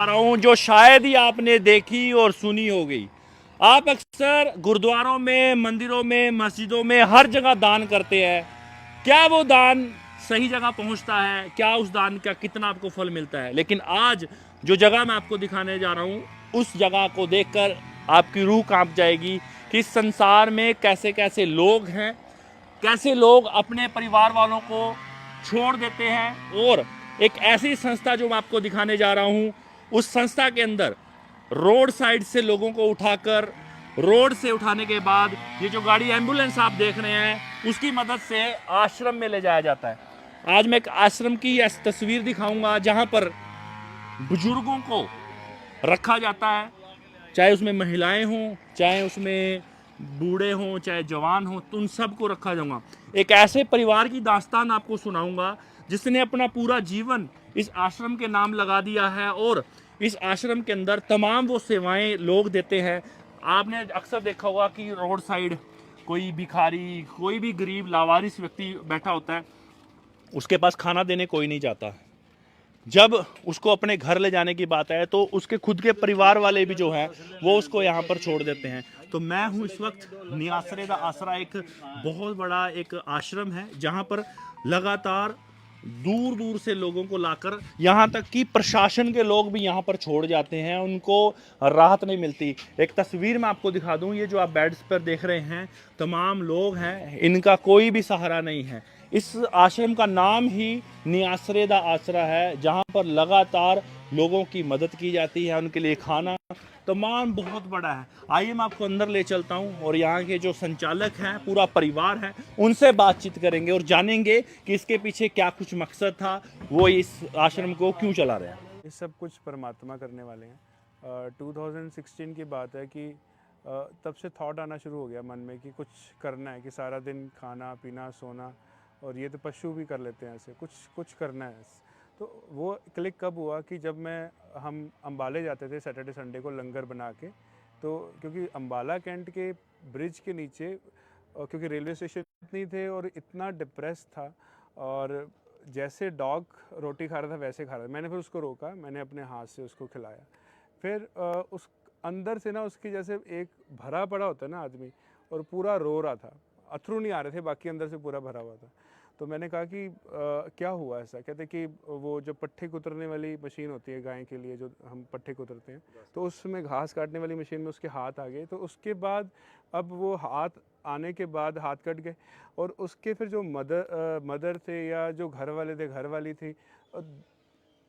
रहा हूं जो शायद ही आपने देखी और सुनी होगी। आप अक्सर गुरुद्वारों में, मंदिरों में, मस्जिदों में हर जगह दान करते हैं। क्या वो दान सही जगह पहुंचता है? क्या उस दान का कितना आपको फल मिलता है? लेकिन आज जो जगह मैं आपको दिखाने जा रहा हूं, उस जगह को देखकर आपकी रूह कांप जाएगी कि इस संसार में कैसे कैसे लोग हैं, कैसे लोग अपने परिवार वालों को छोड़ देते हैं। और एक ऐसी संस्था जो मैं आपको दिखाने जा रहा हूं, उस संस्था के अंदर रोड साइड से लोगों को उठाकर, रोड से उठाने के बाद ये जो गाड़ी एम्बुलेंस आप देख रहे हैं, उसकी मदद से आश्रम में ले जाया जाता है। आज मैं एक आश्रम की तस्वीर दिखाऊंगा जहां पर बुजुर्गों को रखा जाता है, चाहे उसमें महिलाएं हों, चाहे उसमें बूढ़े हों, चाहे जवान हों, तो उन सबको रखा जाऊंगा। एक ऐसे परिवार की दास्तान आपको सुनाऊंगा जिसने अपना पूरा जीवन इस आश्रम के नाम लगा दिया है और इस आश्रम के अंदर तमाम वो सेवाएं लोग देते हैं। आपने अक्सर देखा होगा कि रोड साइड कोई भिखारी, कोई भी गरीब लावारिस व्यक्ति बैठा होता है, उसके पास खाना देने कोई नहीं जाता। जब उसको अपने घर ले जाने की बात है तो उसके खुद के परिवार वाले भी जो हैं वो उसको यहाँ पर छोड़ देते हैं। तो मैं हूँ इस वक्त नियासरे दा आसरा, एक बहुत बड़ा एक आश्रम है जहाँ पर लगातार दूर दूर से लोगों को लाकर, यहाँ तक कि प्रशासन के लोग भी यहाँ पर छोड़ जाते हैं, उनको राहत नहीं मिलती। एक तस्वीर मैं आपको दिखा दूँ, ये जो आप बेड्स पर देख रहे हैं तमाम लोग हैं, इनका कोई भी सहारा नहीं है। इस आश्रम का नाम ही नियासरे दा आसरा है, जहाँ पर लगातार लोगों की मदद की जाती है, उनके लिए खाना तमाम बहुत बड़ा है। आइए मैं आपको अंदर ले चलता हूँ और यहाँ के जो संचालक हैं, पूरा परिवार है, उनसे बातचीत करेंगे और जानेंगे कि इसके पीछे क्या कुछ मकसद था, वो इस आश्रम को क्यों चला रहे हैं। ये सब कुछ परमात्मा करने वाले हैं। 2016 की बात है कि तब से थॉट आना शुरू हो गया मन में कि कुछ करना है, कि सारा दिन खाना पीना सोना, और ये तो पशु भी कर लेते हैं ऐसे, कुछ कुछ करना है। तो वो क्लिक कब हुआ कि जब हम अम्बाले जाते थे सैटरडे संडे को लंगर बना के। तो क्योंकि अम्बाला कैंट के ब्रिज के नीचे, क्योंकि रेलवे स्टेशन नहीं थे और इतना डिप्रेस था, और जैसे डॉग रोटी खा रहा था वैसे खा रहा था। मैंने फिर उसको रोका, मैंने अपने हाथ से उसको खिलाया। फिर उस अंदर से ना उसकी जैसे एक भरा पड़ा होता है ना आदमी, और पूरा रो रहा था, अथरू नहीं आ रहे थे, बाकी अंदर से पूरा भरा हुआ था। तो मैंने कहा कि क्या हुआ ऐसा? कहते कि वो जो पट्ठे कुतरने वाली मशीन होती है गाय के लिए, जो हम पट्ठे कुतरते हैं, तो उसमें घास काटने वाली मशीन में उसके हाथ आ गए। तो उसके बाद अब वो हाथ आने के बाद हाथ कट गए, और उसके फिर जो मदर थे या जो घर वाले थे, घर वाली थी,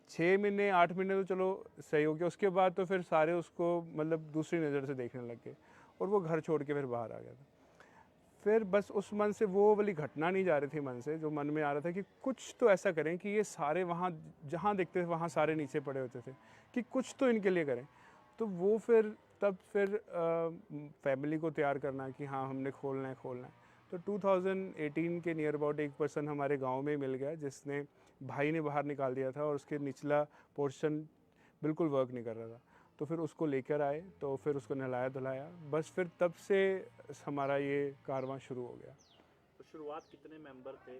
6 महीने 8 महीने तो चलो सही हो गया। उसके बाद तो फिर सारे उसको मतलब दूसरी नज़र से देखने लग गए, और वो घर छोड़ के फिर बाहर आ गया था। फिर बस उस मन से वो वाली घटना नहीं जा रही थी मन से, जो मन में आ रहा था कि कुछ तो ऐसा करें कि ये सारे वहाँ जहाँ देखते थे वहाँ सारे नीचे पड़े होते थे, कि कुछ तो इनके लिए करें। तो वो फिर तब फिर फैमिली को तैयार करना कि हाँ हमने खोलना है खोलना है। तो 2018 के नियर अबाउट एक पर्सन हमारे गांव में मिल गया, जिसने भाई ने बाहर निकाल दिया था और उसके निचला पोर्शन बिल्कुल वर्क नहीं कर रहा था। तो फिर उसको लेकर आए, तो फिर उसको नहलाया धुलाया, बस फिर तब से हमारा ये कारवां शुरू हो गया। तो शुरुआत कितने मेंबर थे?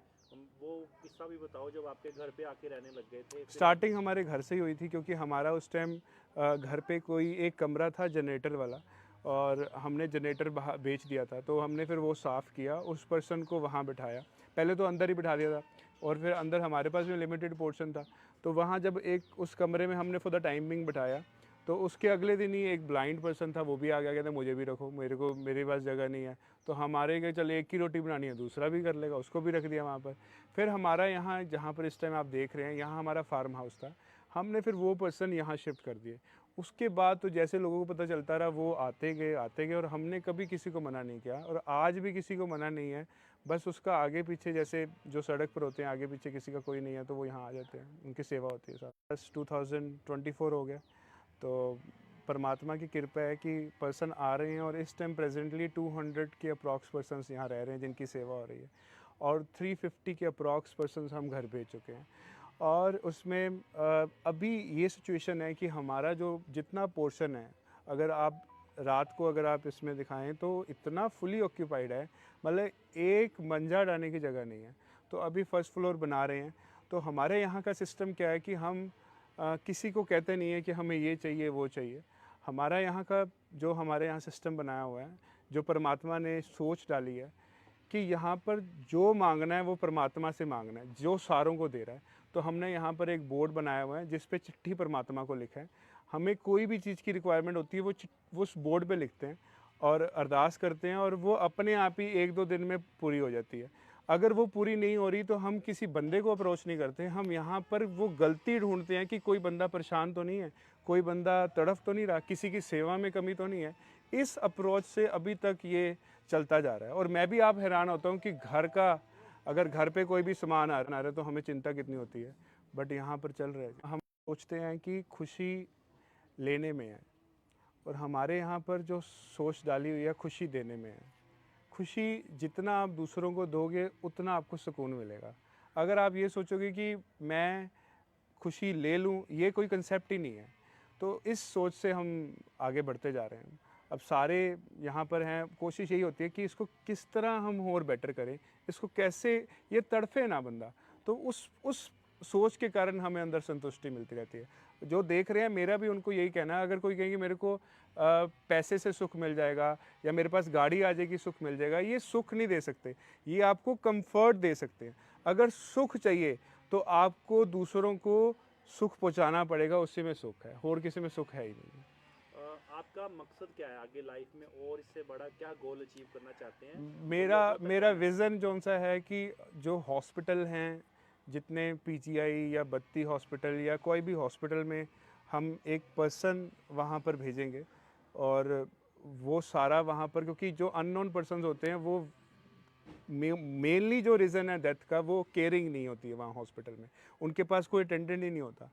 वो किस्सा भी बताओ जब आपके घर पे आके रहने लग गए थे। स्टार्टिंग हमारे घर से ही हुई थी, क्योंकि हमारा उस टाइम घर पे कोई एक कमरा था जनरेटर वाला, और हमने जनरेटर बेच दिया था। तो हमने फिर वो साफ़ किया, उस पर्सन को वहाँ बिठाया। पहले तो अंदर ही बिठा दिया था, और फिर अंदर हमारे पास भी लिमिटेड पोर्शन था। तो वहाँ जब एक उस कमरे में हमने फॉर द टाइमिंग बिठाया, तो उसके अगले दिन ही एक ब्लाइंड पर्सन था, वो भी आ गया, कहता मुझे भी रखो, मेरे पास जगह नहीं है। तो हमारे गए चल एक की रोटी बनानी है, दूसरा भी कर लेगा, उसको भी रख दिया वहाँ पर। फिर हमारा यहाँ जहाँ पर इस टाइम आप देख रहे हैं, यहाँ हमारा फार्म हाउस था, हमने फिर वो पर्सन यहाँ शिफ्ट कर दिए। उसके बाद तो जैसे लोगों को पता चलता रहा, वो आते गए, और हमने कभी किसी को मना नहीं किया, और आज भी किसी को मना नहीं है। बस उसका आगे पीछे, जैसे जो सड़क पर होते हैं आगे पीछे किसी का कोई नहीं है, तो वो यहाँ आ जाते हैं, उनकी सेवा होती है। सर बस 2024 हो गया, तो परमात्मा की कृपा है कि पर्सन आ रहे हैं, और इस टाइम प्रेजेंटली 200 के अप्रॉक्स पर्सनस यहाँ रह रहे हैं जिनकी सेवा हो रही है, और 350 के अप्रॉक्स पर्सनस हम घर भेज चुके हैं। और उसमें अभी ये सिचुएशन है कि हमारा जो जितना पोर्शन है, अगर आप रात को अगर आप इसमें दिखाएं तो इतना फुली ऑक्यूपाइड है, मतलब एक मंजा डालने की जगह नहीं है। तो अभी फर्स्ट फ्लोर बना रहे हैं। तो हमारे यहाँ का सिस्टम क्या है कि हम किसी को कहते नहीं है कि हमें ये चाहिए वो चाहिए। हमारा यहाँ का जो हमारे यहाँ सिस्टम बनाया हुआ है, जो परमात्मा ने सोच डाली है कि यहाँ पर जो मांगना है वो परमात्मा से मांगना है, जो सारों को दे रहा है। तो हमने यहाँ पर एक बोर्ड बनाया हुआ है जिस पे चिट्ठी परमात्मा को लिखा है। हमें कोई भी चीज़ की रिक्वायरमेंट होती है वो उस बोर्ड पे लिखते हैं और अरदास करते हैं, और वो अपने आप ही 1-2 दिन में पूरी हो जाती है। अगर वो पूरी नहीं हो रही तो हम किसी बंदे को अप्रोच नहीं करते, हम यहाँ पर वो गलती ढूंढते हैं कि कोई बंदा परेशान तो नहीं है, कोई बंदा तड़फ तो नहीं रहा, किसी की सेवा में कमी तो नहीं है। इस अप्रोच से अभी तक ये चलता जा रहा है। और मैं भी आप हैरान होता हूँ कि अगर घर पे कोई भी सामान आ रहा है तो हमें चिंता कितनी होती है, बट यहाँ पर चल रहा है। हम सोचते हैं कि खुशी लेने में है, और हमारे यहाँ पर जो सोच डाली हुई है खुशी देने में है। खुशी जितना आप दूसरों को दोगे उतना आपको सुकून मिलेगा। अगर आप ये सोचोगे कि मैं खुशी ले लूँ, ये कोई कंसेप्ट ही नहीं है। तो इस सोच से हम आगे बढ़ते जा रहे हैं। अब सारे यहाँ पर हैं, कोशिश यही होती है कि इसको किस तरह हम और बेटर करें, इसको कैसे ये तड़फे ना बंदा। तो उस सोच के कारण हमें अंदर संतुष्टि मिलती रहती है। जो देख रहे हैं, मेरा भी उनको यही कहना है, अगर कोई कहेंगे मेरे को पैसे से सुख मिल जाएगा या मेरे पास गाड़ी आ जाएगी सुख मिल जाएगा, ये सुख नहीं दे सकते, ये आपको कंफर्ट दे सकते हैं। अगर सुख चाहिए तो आपको दूसरों को सुख पहुंचाना पड़ेगा, उसी में सुख है, और किसी में सुख है ही नहीं। आपका मकसद क्या है आगे लाइफ में, और इससे बड़ा क्या गोल अचीव करना चाहते हैं? मेरा विज़न जो सा है कि जो हॉस्पिटल हैं, जितने पीजीआई या बत्ती हॉस्पिटल या कोई भी हॉस्पिटल में हम एक पर्सन वहाँ पर भेजेंगे, और वो सारा वहाँ पर, क्योंकि जो अननोन पर्सन्स होते हैं वो मेनली जो रीज़न है डेथ का, वो केयरिंग नहीं होती है वहाँ हॉस्पिटल में, उनके पास कोई अटेंडेंट ही नहीं होता।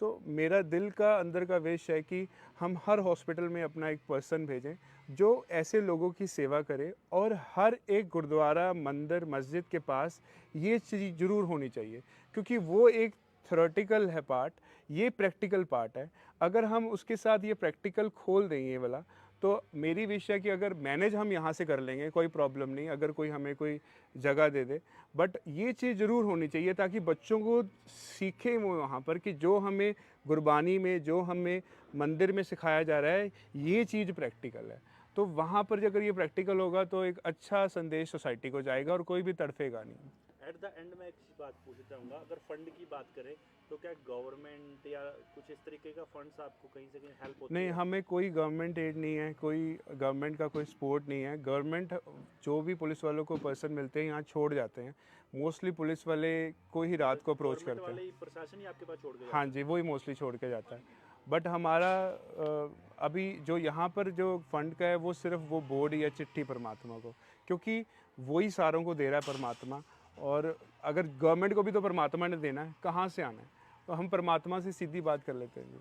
सो मेरा दिल का अंदर का विश है कि हम हर हॉस्पिटल में अपना एक पर्सन भेजें जो ऐसे लोगों की सेवा करे, और हर एक गुरुद्वारा, मंदिर, मस्जिद के पास ये चीज़ ज़रूर होनी चाहिए, क्योंकि वो एक थ्योरेटिकल है पार्ट, ये प्रैक्टिकल पार्ट है। अगर हम उसके साथ ये प्रैक्टिकल खोल दें ये वाला, तो मेरी विश है कि अगर मैनेज हम यहाँ से कर लेंगे, कोई प्रॉब्लम नहीं, अगर कोई हमें कोई जगह दे दे, बट ये चीज़ ज़रूर होनी चाहिए ताकि बच्चों को सीखें वो वहाँ पर कि जो हमें गुरबानी में, जो हमें मंदिर में सिखाया जा रहा है, ये चीज़ प्रैक्टिकल है। तो वहाँ पर अगर ये प्रैक्टिकल होगा तो एक अच्छा संदेश सोसाइटी को जाएगा और कोई भी तड़फेगा नहीं। एट द एंड मैं एक बात पूछना चाहूँगा, अगर फंड की बात करें तो क्या गवर्नमेंट या कुछ इस तरीके का फंड्स आपको कहीं से कहीं हेल्प होती नहीं, है? हमें कोई गवर्नमेंट एड नहीं है, कोई गवर्नमेंट का कोई सपोर्ट नहीं है। गवर्नमेंट जो भी पुलिस वालों को पर्सन मिलते हैं यहाँ छोड़ जाते हैं। मोस्टली पुलिस वाले को ही रात को अप्रोच गवर्नमेंट करते वाले हैं। ही प्रशासन ही आपके पास छोड़ के हाँ जी, वही मोस्टली छोड़ के जाता है। बट हमारा अभी जो यहाँ पर जो फंड का है वो सिर्फ वो बोर्ड या चिट्ठी परमात्मा को, क्योंकि वही सारों को दे रहा है परमात्मा, और अगर गवर्नमेंट को भी तो परमात्मा ने देना है, कहाँ से आना है, तो हम परमात्मा से सीधी बात कर लेते हैं जी।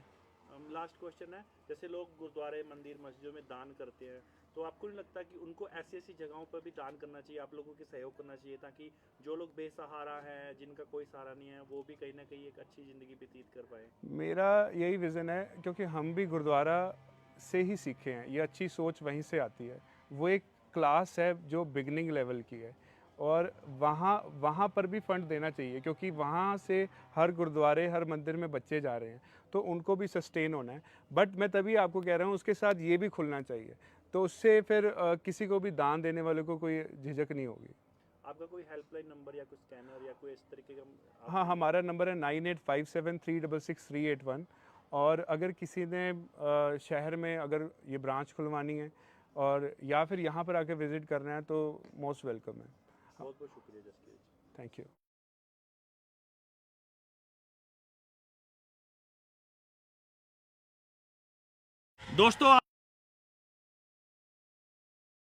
लास्ट क्वेश्चन है, जैसे लोग गुरुद्वारे, मंदिर, मस्जिदों में दान करते हैं, तो आपको नहीं लगता कि उनको ऐसी ऐसी जगहों पर भी दान करना चाहिए, आप लोगों के सहयोग करना चाहिए, ताकि जो लोग बेसहारा हैं, जिनका कोई सहारा नहीं है, वो भी कहीं ना कहीं एक अच्छी ज़िंदगी व्यतीत कर पाए? मेरा यही विज़न है, क्योंकि हम भी गुरुद्वारा से ही सीखे हैं, ये अच्छी सोच वहीं से आती है। वो एक क्लास है जो बिगनिंग लेवल की है, और वहाँ पर भी फंड देना चाहिए, क्योंकि वहाँ से हर गुरुद्वारे, हर मंदिर में बच्चे जा रहे हैं, तो उनको भी सस्टेन होना है। बट मैं तभी आपको कह रहा हूँ उसके साथ ये भी खुलना चाहिए, तो उससे फिर किसी को भी दान देने वाले को कोई झिझक नहीं होगी। आपका कोई हेल्पलाइन नंबर या कोई स्कैनर या कोई इस तरीके का? हाँ, हमारा नंबर है 9857366381, और अगर किसी ने शहर में अगर ये ब्रांच खुलवानी है और या फिर यहाँ पर आके विज़िट करना है तो मोस्ट वेलकम है। बहुत बहुत शुक्रिया जसकीर। Thank you. दोस्तों